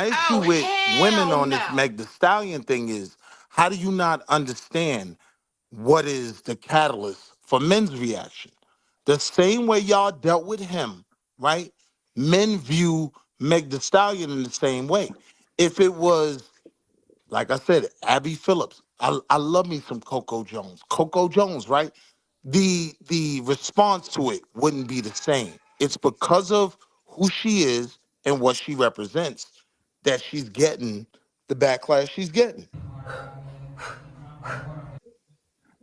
issue Oh with women hell on this no. Meg the Stallion thing is, how do you not understand what is the catalyst for men's reaction? The same way y'all dealt with him, right? Men view Meg the Stallion in the same way. If it was, like I said, Abby Phillips, I love me some Coco Jones. Coco Jones, right? The response to it wouldn't be the same. It's because of who she is and what she represents that she's getting the backlash she's getting.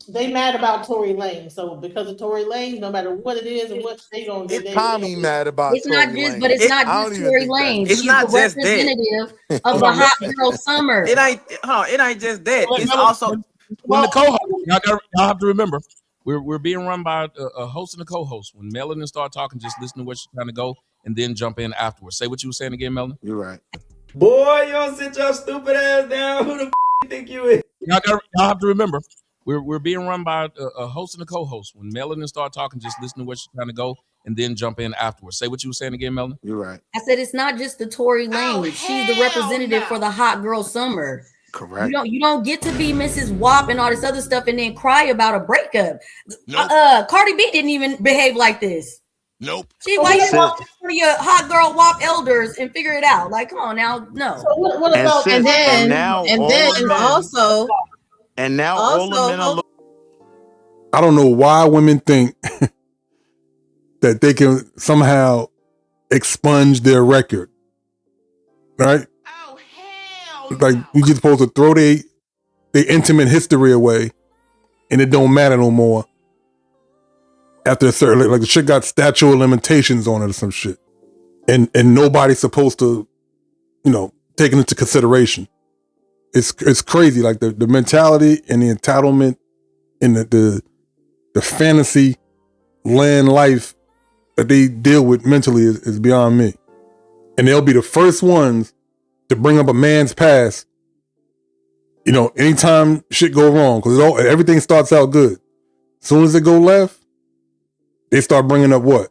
They mad about Tory Lane. So because of Tory Lane, no matter what it is and what they gonna It's they gonna Tommy mad about It's not Tory just, but Lane. it's It, not I just don't even Tory think that's Lane. it's She's true. the not just that. representative of Hold the on. hot girl summer. It ain't hold on, it ain't just that. Let It's Melon, also when the well co-host, y'all have to remember, we're being run by a host and a co-host. When Melon start talking, just listen to where she's trying to go, and then jump in afterwards. Say what you were saying again, Melon. You're right. Boy, you don't sit your stupid ass down. Who the you think you is? Y'all have to remember, we're being run by a host and a co-host. When Melon start talking, just listen to where she's trying to go, and then jump in afterwards. Say what you were saying again, Melon. You're right. I said it's not just the Tory oh Lane. She's the hell representative for no. the hot girl summer. Correct. You don't get to be Mrs. WAP and all this other stuff and then cry about a breakup. Nope. Cardi B didn't even behave like this. Nope. She so why what you about walk in front of your hot girl WAP elders and figure it out? Like, come on now, so no. what And about And sis, and then, now and all then the men, also, and now all the also, men are I don't know why women think that they can somehow expunge their record, right? Oh hell Like no. we just supposed to throw their intimate history away, and it don't matter no more after a certain, like the shit got statute of limitations on it or some shit, and nobody's supposed to, take it into consideration. It's crazy, like the mentality and the entitlement and the fantasy land life that they deal with mentally is beyond me. And they'll be the first ones to bring up a man's past, anytime shit go wrong, because everything starts out good. As soon as it go left, they start bringing up what?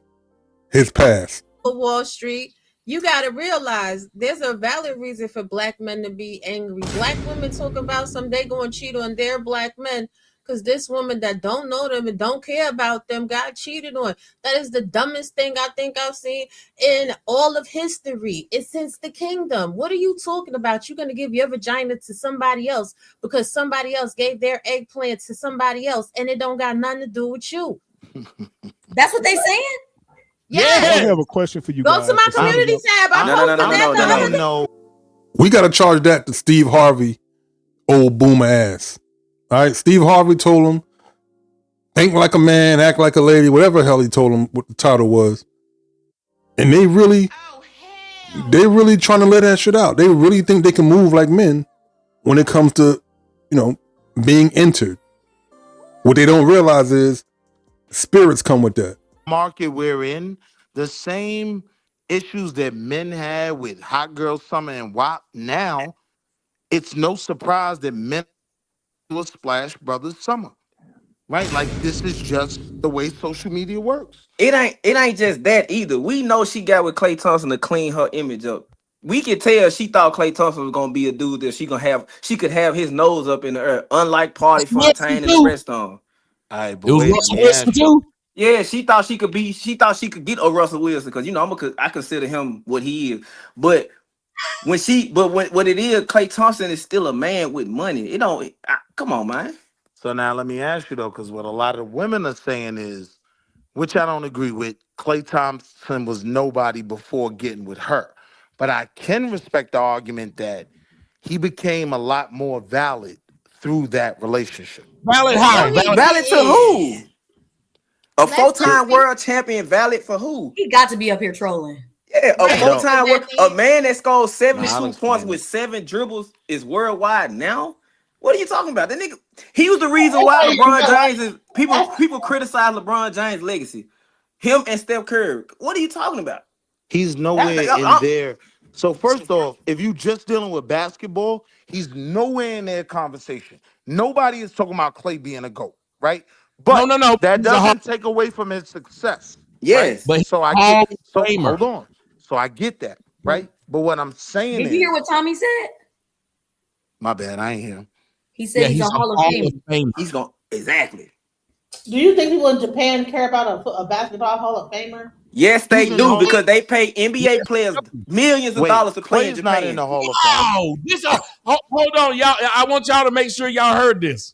His past. Wall Street, you got to realize there's a valid reason for black men to be angry. Black women talk about some they going to cheat on their black men because this woman that don't know them and don't care about them got cheated on. That is the dumbest thing I think I've seen in all of history. It's since the kingdom. What are you talking about? You're going to give your vagina to somebody else because somebody else gave their eggplant to somebody else and it don't got nothing to do with you. That's what they saying? Yes. I have a question for you Go guys. to my before we community go. tab. I No, posted no, no, that no, the no, I other don't day. know. We got to charge that to Steve Harvey, old boomer ass. All right, Steve Harvey told him, think like a man, act like a lady, whatever the hell he told him what the title was. And they really trying to let that shit out. They really think they can move like men when it comes to, being entered. What they don't realize is spirits come with that. Market we're in, the same issues that men had with Hot Girl Summer and WAP, now it's no surprise that men will Splash Brothers Summer, right? Like this is just the way social media works. It ain't just that either. We know she got with Klay Thompson to clean her image up. We could tell she thought Klay Thompson was gonna be a dude that she could have his nose up in the air, unlike Party Wilson Fontaine and the too. rest of them. All right, but It was wait, let Russell me Wilson ask you. too. Yeah, she thought she could get a Russell Wilson because I consider him what he is. But when what it is, Klay Thompson is still a man with money. Come on, man. So now let me ask you though, because what a lot of women are saying is, which I don't agree with, Klay Thompson was nobody before getting with her. But I can respect the argument that he became a lot more valid through that relationship. Valid No, how? he Valid. Valid to who? didn't. A Let's not four-time be world champion valid for who? He got to be up here trolling. Yeah, a right. No, four-time Because world, a man that scored no, I'll 72 points explain with it. 7 dribbles is worldwide now. What are you talking about? That nigga, he was the reason why LeBron James is people criticize LeBron James' legacy. Him and Steph Curry. What are you talking about? He's That- nowhere that- in there. So first off, if you just dealing with basketball, he's nowhere in their conversation. Nobody is talking about Clay being a GOAT, right? No, But no, no. that He's a doesn't take away from his success, right? yes. but he's So I a Hall get of so Famer. hold on. So I get that, right? But what I'm saying Did you hear is, what Tommy said? my bad, I ain't hear. He said Yeah, he's a he's a Hall of Hall of Famer. Famer. He's gonna exactly. Do you think people in Japan care about a basketball Hall of Famer? Yes, they He's in the do Hall of. because they pay NBA players millions of Wait, dollars to play in Clay's not in Japan. the Hall of Fame. Oh, hold on, y'all. I want y'all to make sure y'all heard this.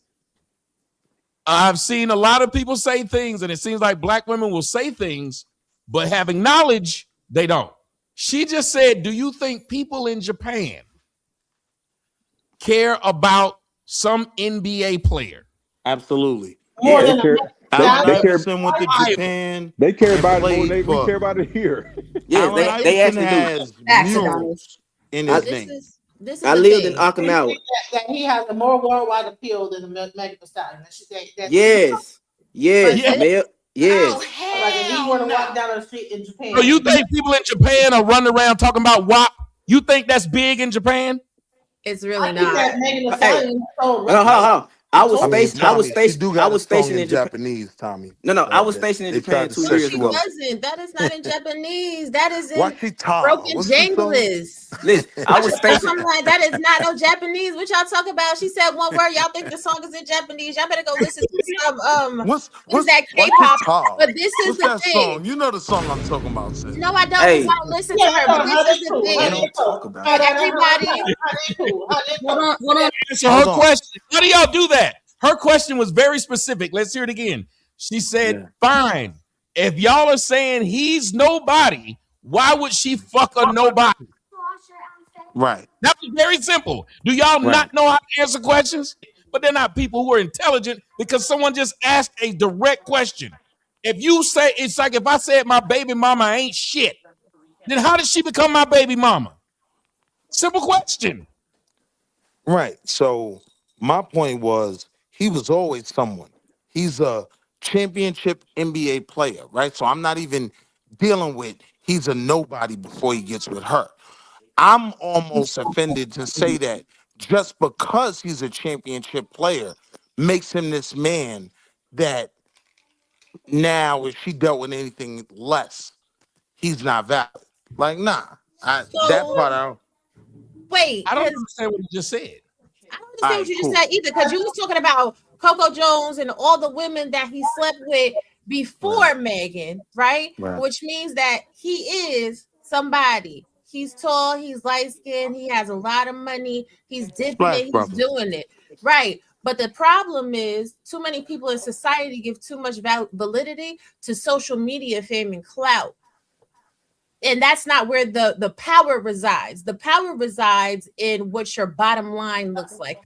I've seen a lot of people say things, and it seems like black women will say things, but having knowledge, they don't. She just said, do you think people in Japan care about some NBA player? Absolutely. More Yeah. They than care. Allen They care. Iverson went to Japan They care and about it more played than we for. care about it here. Yes, Allen they Iverson actually do. has Facts, Adonis. murals in I his This name. is this is I the lived in thing. they think Okinawa. that he has a more worldwide appeal than the Megan Thee Stallion. Yes. But Yes, Yeah. this Mel. Oh Yes. Like if he hell were to walk no. down the street in So Japan, you think people in Japan are running around talking about WAP? You think that's big in Japan? it's I really think not. that Megan Thee Hey, Stallion sold hold on, hold on, records. hold on. She told you. Tommy, she do I got a was song stationed in in Japan. Japanese, Tommy. No, I was That stationed in they Japan tried to two No, set years she you up. ago. wasn't. That is not in Japanese. That is in Washita. broken What's the song? Janglish. Listen, I was stationed. I'm like, that is not no Japanese. What y'all talk about? She said one word. Y'all think the song is in Japanese? Y'all better go listen to some what is What's that K-pop? Washita? But this is What's the that thing. song? You know the song I'm talking about, sis. No, I don't, because I Hey, don't listen Yeah, to her. no, But this no, is that's the cool. they How thing. they don't talk cool? about How it. that? Everybody, How they cool? How they Hold cool? on, hold on. Answer her Hold on. question. How do y'all do that? Her question was very specific. Let's hear it again. She said, Yeah. fine. If y'all are saying he's nobody, why would she fuck a nobody? Right. That was very simple. Do y'all Right. not know how to answer questions? But they're not people who are intelligent because someone just asked a direct question. If you say, it's like if I said my baby mama ain't shit, then how did she become my baby mama? Simple question. Right. So my point was he was always someone. He's a championship NBA player, right? So I'm not even dealing with he's a nobody before he gets with her. I'm almost offended to say that just because he's a championship player makes him this man that now if she dealt with anything less, he's not valid. Like, nah. That so part out. wait, I don't because understand what he just said. I don't All understand what right, you just cool. said either. Because you was talking about Coco Jones and all the women that he slept with Right. before Megan, right? Right. Which means that he is somebody. He's tall, he's light skinned, he has a lot of money, he's dipping Splash it, he's Brothers. doing it, right? But the problem is, too many people in society give too much validity to social media fame and clout. And that's not where the power resides. The power resides in what your bottom line looks like.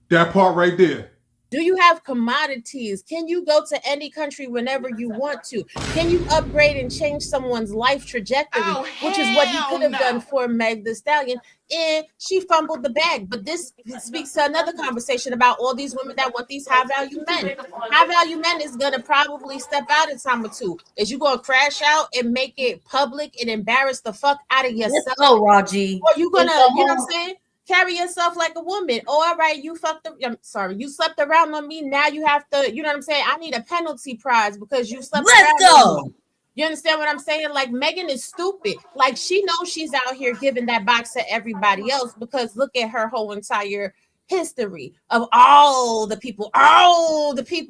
That part right there. Do you have commodities? Can you go to any country whenever you want to? Can you upgrade and change someone's life trajectory? Oh Which is what he hell could have done no. for Meg the Stallion. And she fumbled the bag. But this speaks to another conversation about all these women that want these high value men. High value men is gonna probably step out a time or two. Is you gonna crash out and make it public and embarrass the fuck out of Let's yourself? go, Raji. Or you gonna, It's the you know what I'm whole. saying? Carry yourself like a woman. Oh, all right, you fucked. I'm sorry, you slept around on me. Now you have to. You know what I'm saying? I need a penalty prize because you slept Let's around on go. me. You understand what I'm saying? Like Megan is stupid. Like she knows she's out here giving that box to everybody else because look at her whole entire history of all the people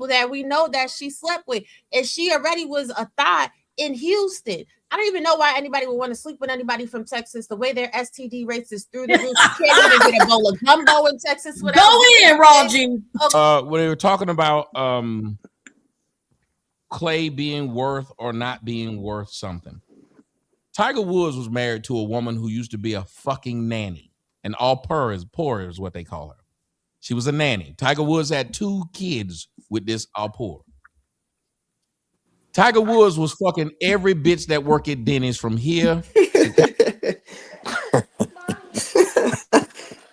that we know that she slept with, and she already was a thought in Houston. I don't even know why anybody would want to sleep with anybody from Texas. The way their STD rates is through the roof. You can't even get a bowl of gumbo in Texas without Go in, Raji. When they were talking about Clay being worth or not being worth something. Tiger Woods was married to a woman who used to be a fucking nanny. And poor is what they call her. She was a nanny. Tiger Woods had 2 kids with this poor. Tiger Woods was fucking every bitch that work at Denny's from here.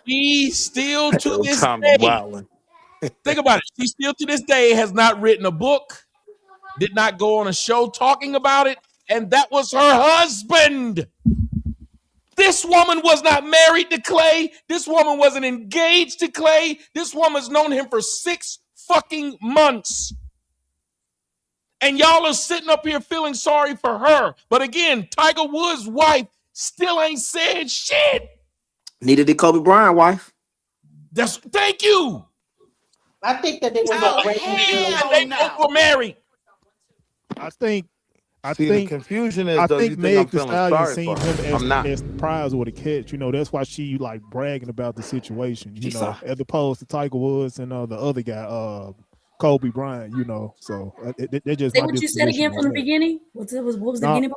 He still to Yo, this Tommy day, Wildin. think about it. She still to this day has not written a book, did not go on a show talking about it, and that was her husband. This woman was not married to Clay. This woman wasn't engaged to Clay. This woman's known him for 6 fucking months. And y'all are sitting up here feeling sorry for her. But again, Tiger Woods' wife still ain't said shit. Neither did Kobe Bryant, wife. Thank you. I think that it was Oh, a arranged hell They relationship. both were married. I think The confusion is, though, you think I'm Meg the feeling Stallion sorry seen for him her. I'm not. as the prize or the catch. You know, that's why she like bragging about the situation. You She know, saw. as opposed to Tiger Woods and the other guy, Kobe Bryant. You know, so they're just Say my what you said disposition again from on the that. beginning. What was the No, beginning?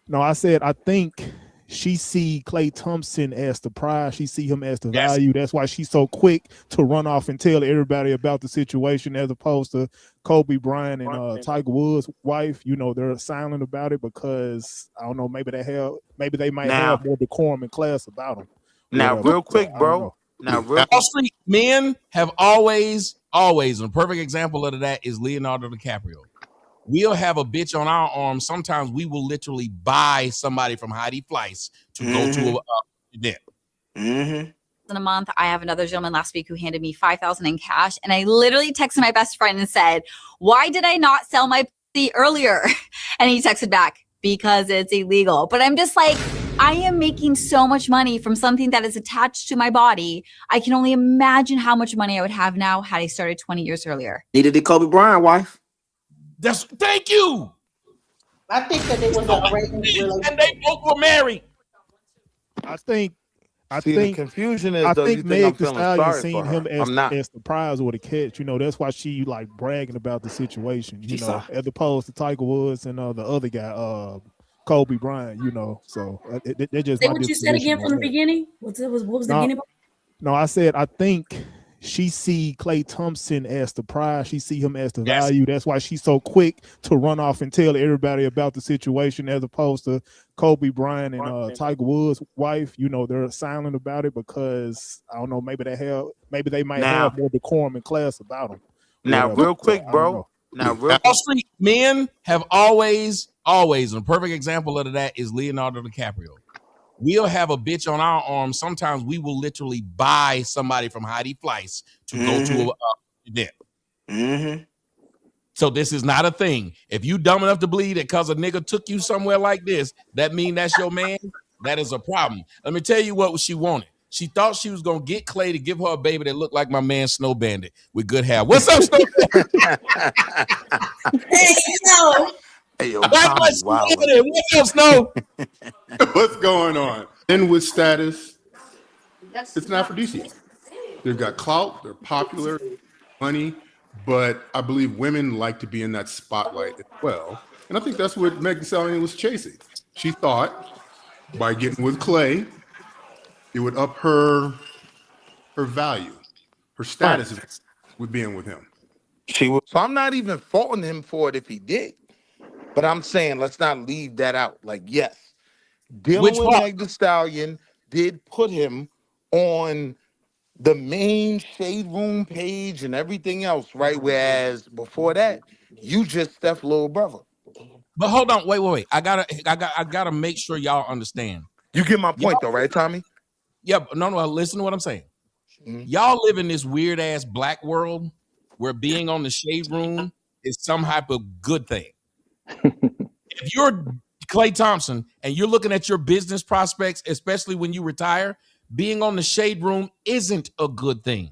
no, I said I think she see Klay Thompson as the prize. She see him as the Yes. value. That's why she's so quick to run off and tell everybody about the situation, as opposed to Kobe Bryant and Tiger Woods' wife. You know, they're silent about it because I don't know. Maybe they might Now, have more decorum and class about them. now, Whatever. real So quick, I don't bro. know. Now, real Wall quick. Street men have always, and a perfect example of that is Leonardo DiCaprio. We'll have a bitch on our arm. Sometimes we will literally buy somebody from Heidi Fleiss to go to an event. Mm-hmm. In a month, I have another gentleman last week who handed me $5,000 in cash, and I literally texted my best friend and said, "Why did I not sell my pussy earlier?" And he texted back, "Because it's illegal." But I'm just like, I am making so much money from something that is attached to my body. I can only imagine how much money I would have now had I started 20 years earlier. Neither did Kobe Bryant, wife. Thank you. I think that it was an arranged relationship. And they both were married. I think The confusion is, I though, you think think I'm Meg the feeling Stallion sorry seen for him her. as I'm not. the prize or the catch. You know, that's why she like bragging about the situation. You She know, saw. as opposed to Tiger Woods and the other guy, Kobe Bryant. You know, so they're just Say my what you said disposition again from on the that. beginning. What was the No, beginning? no, I said I think she see Klay Thompson as the prize. She see him as the Yes. value. That's why she's so quick to run off and tell everybody about the situation, as opposed to Kobe Bryant and Tiger Woods' wife. You know, they're silent about it because I don't know. Maybe they might Now, have more decorum and class about them. now, Whatever. real So quick, I don't bro. know. Now, real Wall quick. Street men have always, and a perfect example of that is Leonardo DiCaprio. We'll have a bitch on our arm. Sometimes we will literally buy somebody from Heidi Fleiss to go to an event. Mm-hmm. So this is not a thing. If you dumb enough to believe that because a nigga took you somewhere like this, that mean that's your man, that is a problem. Let me tell you what she wanted. She thought she was going to get Klay to give her a baby that looked like my man Snow Bandit with good hair. What's up, Snow Bandit? Hey, yo. Hey, yo, God Tommy, bless you. wow. What's up, Snow? What's going on? And with status, it's an aphrodisiac. They've got clout, they're popular, money, but I believe women like to be in that spotlight as well. And I think that's what Meg Thee Stallion was chasing. She thought by getting with Klay, it would up her value, her status with being with him. So I'm not even faulting him for it if he did. But I'm saying let's not leave that out. Like, yes, dealing Which with part? Meg Thee Stallion did put him on the main Shade Room page and everything else, right? Whereas before that, you just Steph little brother. But hold on, wait. I gotta make sure y'all understand. You get my point though, right, Tommy? Yeah, no, listen to what I'm saying. Mhm. Y'all live in this weird ass black world where being on the Shade Room is some type of good thing. If you're Klay Thompson and you're looking at your business prospects, especially when you retire, being on the Shade Room isn't a good thing.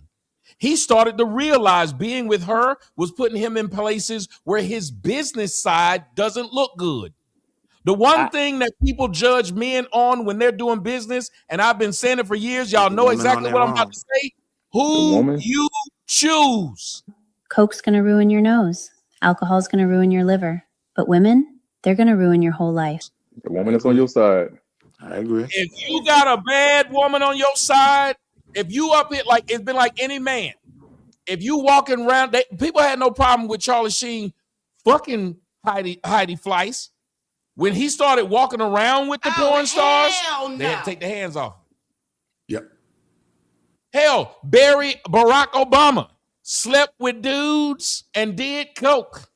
He started to realize being with her was putting him in places where his business side doesn't look good. The one thing that people judge men on when they're doing business, and I've been saying it for years, y'all know exactly what I'm about to say. Who you choose. Coke's going to ruin your nose. Alcohol's going to ruin your liver. But women, they're going to ruin your whole life. The woman that's on your side. I agree. If you got a bad woman on your side, if you up it like it's been like any man, if you walking around, people had no problem with Charlie Sheen fucking Heidi Fleiss. When he started walking around with the porn stars, they had to take their hands off. Yep. Hell, Barack Obama slept with dudes and did coke.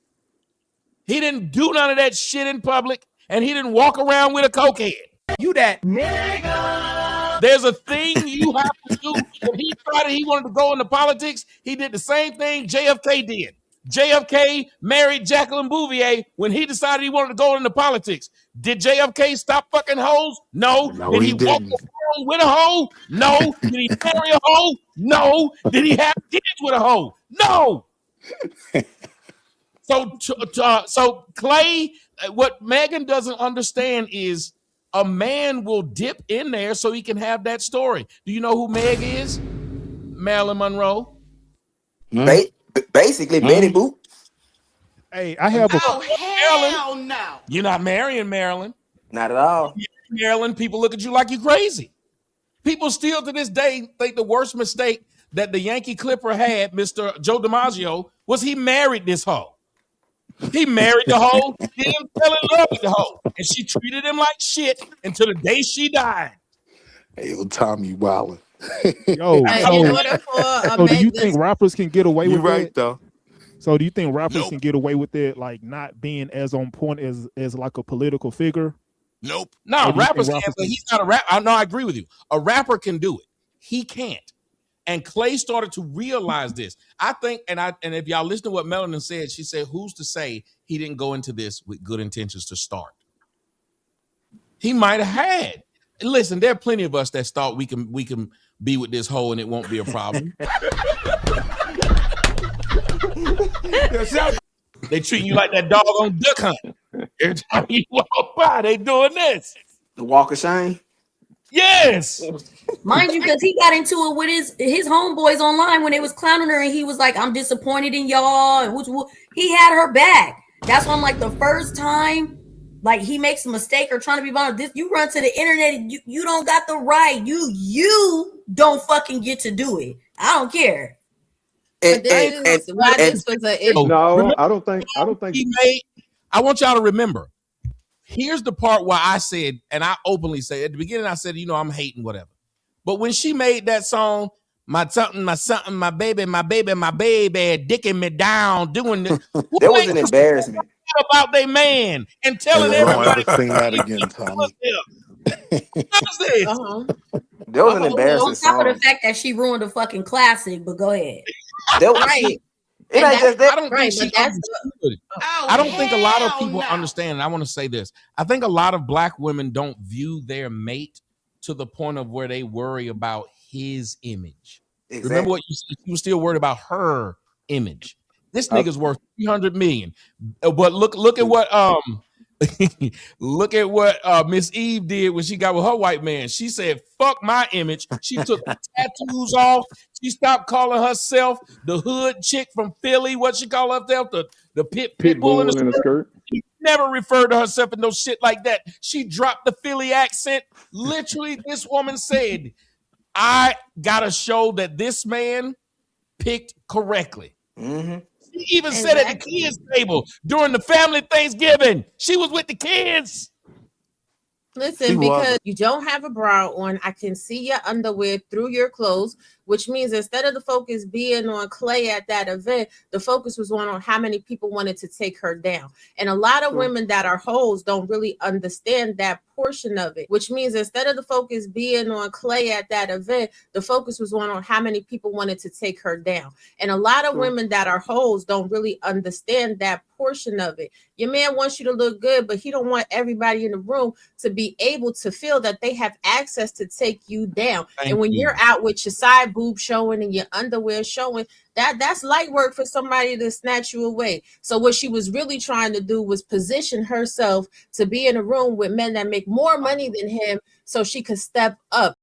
He didn't do none of that shit in public, and he didn't walk around with a cokehead. You that nigga. There's a thing you have to do. When he wanted to go into politics, he did the same thing JFK did. JFK married Jacqueline Bouvier when he decided he wanted to go into politics. Did JFK stop fucking hoes? No. No, Did he he walk didn't. around with a hoe? No. Did he marry a hoe? No. Did he have kids with a hoe? No. So Klay, what Megan doesn't understand is a man will dip in there so he can have that story. Do you know who Meg is? Marilyn Monroe. Basically, Betty Boop. Hey, I have a Oh, hell no. You're not marrying Marilyn. Not at all. Marilyn, people look at you like you crazy. People still to this day think the worst mistake that the Yankee Clipper had, Mr. Joe DiMaggio, was he married this hoe. He married the hoe, didn't fell in love with the hoe, and she treated him like shit until the day she died. Hey, yo, Tommy Wildin. Yo, In order for so do you think rappers can get away with right, that? though. So do you think rappers can get away with it, like not being as on point as like a political figure? Nope. No, rappers can, but he's not a rapper. No, I agree with you. A rapper can do it. He can't. And Klay started to realize this. I think, and if y'all listen to what Melanin said, she said, who's to say he didn't go into this with good intentions to start? He might have had. Listen, there are plenty of us that thought we can be with this hoe and it won't be a problem. They treating you like that dog on duck hunt. Every time you walk by, they doing this. The walk of shame. Yes. Mind you, because he got into it with his homeboys online when they was clowning her, and he was like, "I'm disappointed in y'all," and he had her back. That's when, like, the first time, like, he makes a mistake or trying to be vulnerable, this you run to the internet and you don't got the right. You don't fucking get to do it. I don't care. But this was an issue. No, I don't think. I want y'all to remember. Here's the part where I said, and I openly say at the beginning, I said, I'm hating whatever. But when she made that song, my something, my baby, dicking me down, doing this, that was an embarrassment about their man and telling everybody. Don't ever sing that again, Tommy. That was an embarrassing On top song. of the fact that she ruined a fucking classic, but go ahead. That was Right. It ain't just that. I don't think she understood. I don't think a lot of people understand. And I want to say this. I think a lot of black women don't view their mate to the point of where they worry about his image. Exactly. Remember what you said? You were still worried about her image. This nigga's worth $300 million. But look at what look at what Miss Eve did when she got with her white man. She said, "Fuck my image." She took the tattoos off. She stopped calling herself the hood chick from Philly. What she call herself? The pit bull in the skirt. She never referred to herself in no shit like that. She dropped the Philly accent. Literally, this woman said, "I gotta show that this man picked correctly." Mm-hmm. She even said at the kids' table during the family Thanksgiving, she was with the kids. Listen, because you don't have a bra on, I can see your underwear through your clothes, which means instead of the focus being on Klay at that event, the focus was on how many people wanted to take her down. And a lot of women that are hoes don't really understand that portion of it, which means instead of the focus being on Klay at that event, the focus was on how many people wanted to take her down. And a lot of women that are hoes don't really understand that portion of it. Your man wants you to look good, but he don't want everybody in the room to be able to feel that they have access to take you down. And when you're out with your side boob showing and your underwear showing, that's light work for somebody to snatch you away. So what she was really trying to do was position herself to be in a room with men that make more money than him so she could step up.